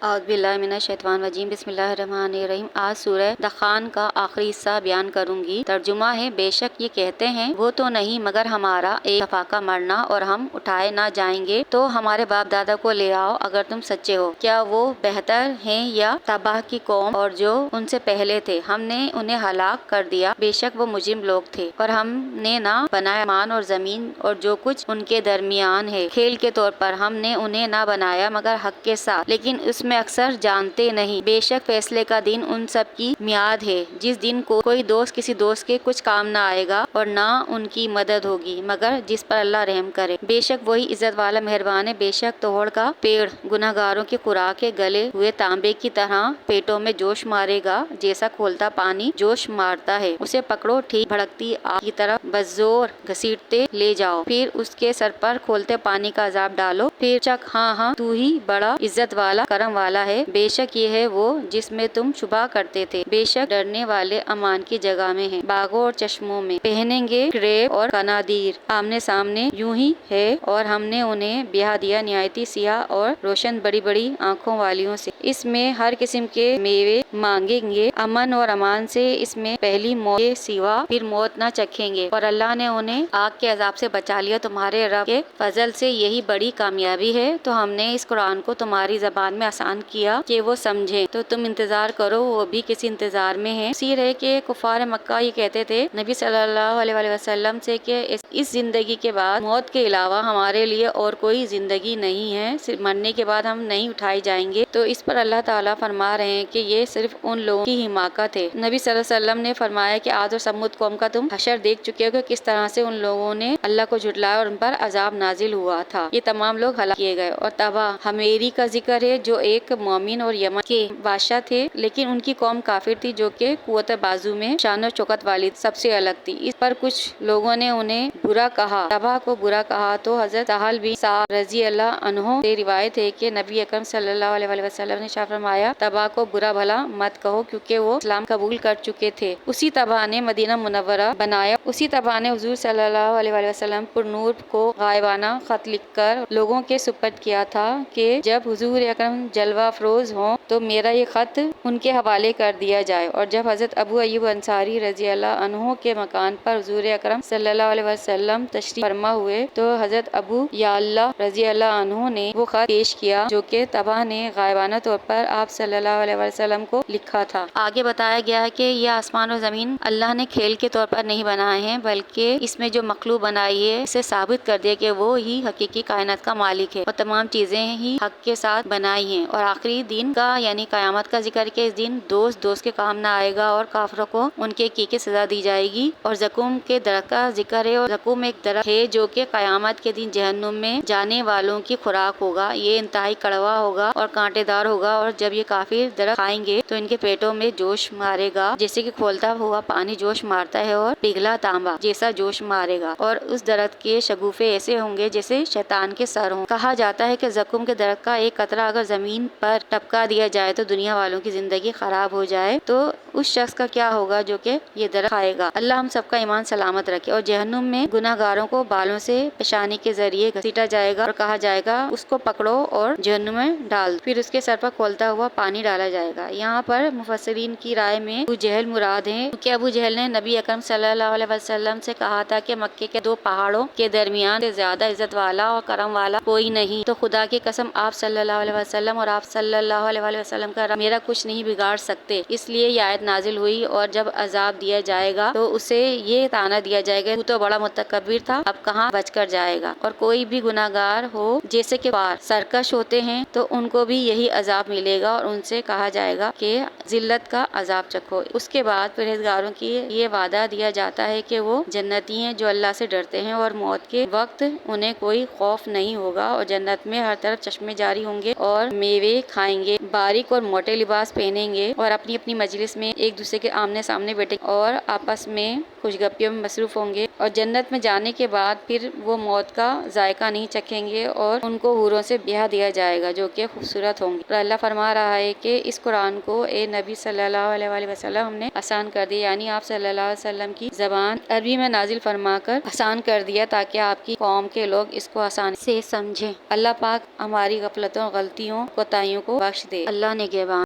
اعوذ باللہ من الشیطان الرجیم، بسم اللہ الرحمن الرحیم۔ آج سورہ دخان کا آخری حصہ بیان کروں گی۔ ترجمہ ہے، بے شک یہ کہتے ہیں وہ تو نہیں مگر ہمارا ایک دفعہ کا مرنا اور ہم اٹھائے نہ جائیں گے، تو ہمارے باپ دادا کو لے آؤ اگر تم سچے ہو۔ کیا وہ بہتر ہیں یا تباہ کی قوم اور جو ان سے پہلے تھے؟ ہم نے انہیں ہلاک کر دیا، بے شک وہ مجرم لوگ تھے۔ اور ہم نے نہ بنایا آسمان اور زمین اور جو کچھ ان کے درمیان ہے کھیل کے طور پر، ہم نے انہیں نہ بنایا مگر حق کے ساتھ، لیکن اس میں اکثر جانتے نہیں۔ بے شک فیصلے کا دن ان سب کی میعاد ہے، جس دن کو کوئی دوست کسی دوست کے کچھ کام نہ آئے گا اور نہ ان کی مدد ہوگی مگر جس پر اللہ رحم کرے۔ بے شک وہی عزت والا مہربان ہے۔ بے شک توڑ کا پیڑ گنہگاروں کی خوراک ہے، گلے ہوئے تانبے کی طرح پیٹوں میں جوش مارے گا، جیسا کھولتا پانی جوش مارتا ہے۔ اسے پکڑو، ٹھیک بھڑکتی آگ کی طرف بزور گھسیٹتے لے جاؤ، پھر اس کے سر پر کھولتے پانی کا عذاب ڈالو، پھر چکھ، ہاں ہاں تو ہی بڑا عزت والا کرم والا ہے۔ بے شک یہ ہے وہ جس میں تم شبہ کرتے تھے۔ بے شک ڈرنے والے امان کی جگہ میں ہیں، باغوں اور چشموں میں پہنیں گے کریب اور قنادیر، آمنے سامنے یوں ہی ہے، اور ہم نے انہیں بیاہ دیا نہایتی سیاہ اور روشن بڑی بڑی آنکھوں والیوں سے۔ اس میں ہر قسم کے میوے مانگیں گے، امن اور امان سے اس میں پہلی موت کے سوا پھر موت نہ چکھیں گے، اور اللہ نے انہیں آگ کے عذاب سے بچا لیا۔ تمہارے رب کے فضل سے یہی بڑی کامیابی ہے۔ تو ہم نے اس قرآن کو تمہاری زبان میں آسان کیا کہ وہ سمجھیں، تو تم انتظار کرو، وہ بھی کسی انتظار میں ہیں۔ سیر ہے کہ کفار مکہ یہ کہتے تھے نبی صلی اللہ علیہ وآلہ وسلم سے کہ اس زندگی کے بعد موت کے علاوہ ہمارے لیے اور کوئی زندگی نہیں ہے، صرف مرنے کے بعد ہم نہیں اٹھائے جائیں گے۔ تو اس پر اللہ تعالیٰ فرما رہے ہیں کہ یہ صرف ان لوگوں کی حماقت ہے۔ نبی صلی اللہ علیہ وسلم نے فرمایا کہ عاد اور سمود قوم کا تم حشر دیکھ چکے ہو کہ کس طرح سے ان لوگوں نے اللہ کو جھٹلایا اور ان پر عذاب نازل ہوا تھا۔ یہ تمام لوگ ہلاک کیے گئے۔ اور تباہ حمیری کا ذکر ہے، جو ایک مومن اور یمن کے بادشاہ تھے، لیکن ان کی قوم کافر تھی جو کہ قوت بازو میں شان و شوکت والی سب سے الگ تھی۔ اس پر کچھ لوگوں نے انہیں برا کہا، تباہ کو برا کہا، تو حضرت سہل بن سعد رضی اللہ عنہ سے روایت ہے کہ نبی اکرم صلی اللہ علیہ وآلہ وسلم نے ارشاد فرمایا، تباہ کو برا بھلا مت کہو کیونکہ وہ اسلام قبول کر چکے تھے۔ اسی تباہ نے مدینہ منورہ بنایا، اسی تباہ نے حضور صلی اللہ علیہ وآلہ وسلم پر نور کو غائبانہ خط لکھ کر لوگوں کے سپرد کیا تھا کہ جب حضور اکرم جلوہ افروز ہوں تو میرا یہ خط ان کے حوالے کر دیا جائے۔ اور جب حضرت ابو ایوب انصاری رضی اللہ عنہ کے مکان پر حضور اکرم صلی اللہ علیہ وسلم تشریف فرما ہوئے تو حضرت ابو یعلا رضی اللہ عنہ نے وہ خط پیش کیا جو کہ تباہ نے غائبانہ طور پر آپ صلی اللہ علیہ وسلم کو لکھا تھا۔ آگے بتایا گیا ہے کہ یہ آسمان اور زمین اللہ نے کھیل کے طور پر نہیں بنائے ہیں، بلکہ اس میں جو مخلوق بنائی ہے اسے ثابت کر دیا کہ وہ ہی حقیقی کائنات کا مالک ہے اور تمام چیزیں ہی حق کے ساتھ بنائی ہیں۔ اور آخری دن کا یعنی قیامت کا ذکر کہ اس دن دوست کے کام نہ آئے گا اور کافروں کو ان کے کی سزا دی جائے گی۔ اور زقوم کے درخت کا ذکر ہے، اور زقوم ایک درخت ہے جو کہ قیامت کے دن جہنم میں جانے والوں کی خوراک ہوگا۔ یہ انتہائی کڑوا ہوگا اور کانٹے دار ہوگا، اور جب یہ کافر درخت کھائیں گے تو ان کے پیٹوں میں جوش مارے گا، جیسے کہ کھولتا ہوا پانی جوش مارتا ہے، اور پگھلا تانبا جیسا جوش مارے گا۔ اور اس درخت کے شگوفے ایسے ہوں گے جیسے شیطان کے سر ہوں۔ کہا جاتا ہے کہ زقوم کے درخت کا ایک قطرہ اگر زمین پر ٹپکا دیا جائے تو دنیا والوں کی زندگی خراب ہو جائے، تو اس شخص کا کیا ہوگا جو کہ یہ درخت کھائے گا۔ اللہ ہم سب کا ایمان سلامت رکھے۔ اور جہنم میں گنہگاروں کو بالوں سے پیشانی کے ذریعے گھسیٹا جائے گا اور کہا جائے گا اس کو پکڑو اور جہنم میں ڈال دو، پھر اس کے سر پر کھولتا ہوا پانی ڈالا جائے گا۔ یہاں پر مفسرین کی رائے میں ابو جہل مراد ہیں، کیونکہ ابو جہل نے نبی اکرم صلی اللہ علیہ وسلم سے کہا تھا کہ مکے کے دو پہاڑوں کے درمیان سے زیادہ عزت والا اور کرم والا کوئی نہیں، تو خدا کی قسم آپ صلی اللہ علیہ وسلم اور آپ صلی اللہ علیہ وآلہ وسلم کا رب میرا کچھ نہیں بگاڑ سکتے۔ اس لیے یہ آیت نازل ہوئی، اور جب عذاب دیا جائے گا تو اسے یہ طعنہ دیا جائے گا تو بڑا متکبر تھا، اب کہاں بچ کر جائے گا۔ اور کوئی بھی گناہگار ہو جیسے کہ سرکش ہوتے ہیں تو ان کو بھی یہی عذاب ملے گا، اور ان سے کہا جائے گا کہ ذلت کا عذاب چکھو۔ اس کے بعد پرہیزگاروں کی یہ وعدہ دیا جاتا ہے کہ وہ جنتی ہیں جو اللہ سے ڈرتے ہیں، اور موت کے وقت انہیں کوئی خوف نہیں ہوگا، اور جنت میں ہر طرف چشمے جاری ہوں گے اور میوے کھائیں گے، باریک اور موٹے لباس پہنیں گے، اور اپنی اپنی مجلس میں ایک دوسرے کے آمنے سامنے بیٹھیں گے اور آپس میں خوشگپیوں میں مصروف ہوں گے اور جنت میں جانے کے بعد پھر وہ موت کا ذائقہ نہیں چکھیں گے اور ان کو حوروں سے بیاہ دیا جائے گا جو کہ خوبصورت ہوں گے۔ اور اللہ فرما رہا ہے کہ اس قرآن کو اے نبی صلی اللہ علیہ وآلہ وسلم ہم نے آسان کر دیا، یعنی آپ صلی اللہ علیہ وسلم کی زبان عربی میں نازل فرما کر آسان کر دیا تاکہ آپ کی قوم کے لوگ اس کو آسانی سے سمجھیں۔ اللہ پاک ہماری غفلتوں، غلطیوں، کوتاہیوں کو بخش دے۔ اللہ نگہبان۔